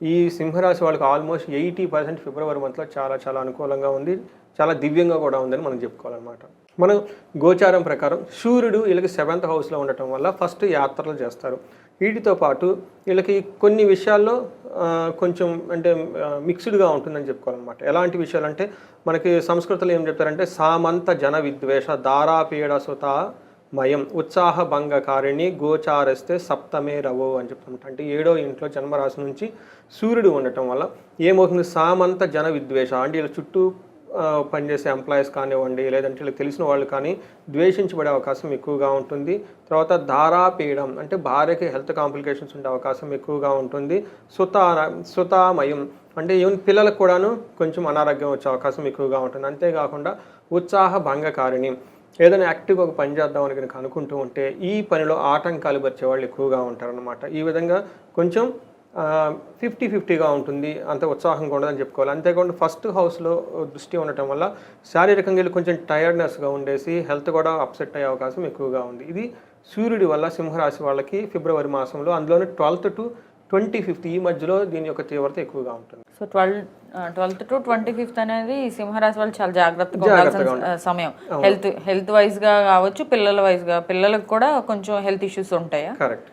ఈ సింహరాశి వాళ్ళకి ఆల్మోస్ట్ 80% ఫిబ్రవరి మంత్లో చాలా చాలా అనుకూలంగా ఉంది, చాలా దివ్యంగా కూడా ఉందని మనం చెప్పుకోవాలన్నమాట. మనం గోచారం ప్రకారం సూర్యుడు వీళ్ళకి 7th హౌస్లో ఉండటం వల్ల ఫస్ట్ యాత్రలు చేస్తారు. వీటితో పాటు వీళ్ళకి కొన్ని విషయాల్లో కొంచెం అంటే మిక్స్డ్గా ఉంటుందని చెప్పుకోవాలన్నమాట. ఎలాంటి విషయాలు అంటే మనకి సంస్కృతంలో ఏం చెప్తారంటే సామంత జన విద్వేష దారాపీడ సుత మయం ఉత్సాహ భంగకారిణి గోచారస్తే సప్తమే రవో అని చెప్తుంటాం. అంటే 7వ ఇంట్లో జన్మరాశి నుంచి సూర్యుడు ఉండటం వల్ల ఏమవుతుంది, సామంత జన విద్వేష అంటే వీళ్ళ చుట్టూ పనిచేసే ఎంప్లాయీస్ కానివ్వండి, లేదంటే వీళ్ళకి తెలిసిన వాళ్ళు కానీ ద్వేషించబడే అవకాశం ఎక్కువగా ఉంటుంది. తర్వాత ధారాపీడం అంటే భార్యకి హెల్త్ కాంప్లికేషన్స్ ఉండే అవకాశం ఎక్కువగా ఉంటుంది. సుతామయం అంటే ఈవెన్ పిల్లలకు కూడాను కొంచెం అనారోగ్యం వచ్చే అవకాశం ఎక్కువగా ఉంటుంది. అంతేకాకుండా ఉత్సాహ భంగకారిణి ఏదైనా యాక్టివ్గా ఒక పని చేద్దామని కనుక అనుకుంటూ ఉంటే ఈ పనిలో ఆటంకాలు పరిచే వాళ్ళు ఎక్కువగా ఉంటారనమాట. ఈ విధంగా కొంచెం 50-50గా ఉంటుంది, అంత ఉత్సాహంగా ఉండదని చెప్పుకోవాలి. అంతేకాకుండా ఫస్ట్ హౌస్లో దృష్టి ఉండటం వల్ల శారీరకంగా కొంచెం టైర్డ్నెస్గా ఉండేసి హెల్త్ కూడా అప్సెట్ అయ్యే అవకాశం ఎక్కువగా ఉంది. ఇది సూర్యుడి వల్ల సింహరాశి వాళ్ళకి ఫిబ్రవరి మాసంలో, అందులోనే 12th to 25th ఈ మధ్యలో దీని యొక్క తీవ్రత ఎక్కువగా ఉంటుంది. సో 12th to 25th అనేది సింహరాశి వాళ్ళు చాలా జాగ్రత్తగా ఉండాల్సిన సమయం. హెల్త్ వైజ్గా కావచ్చు, పిల్లల వైజ్గా, పిల్లలకు కూడా కొంచెం హెల్త్ ఇష్యూస్ ఉంటాయా? కరెక్ట్.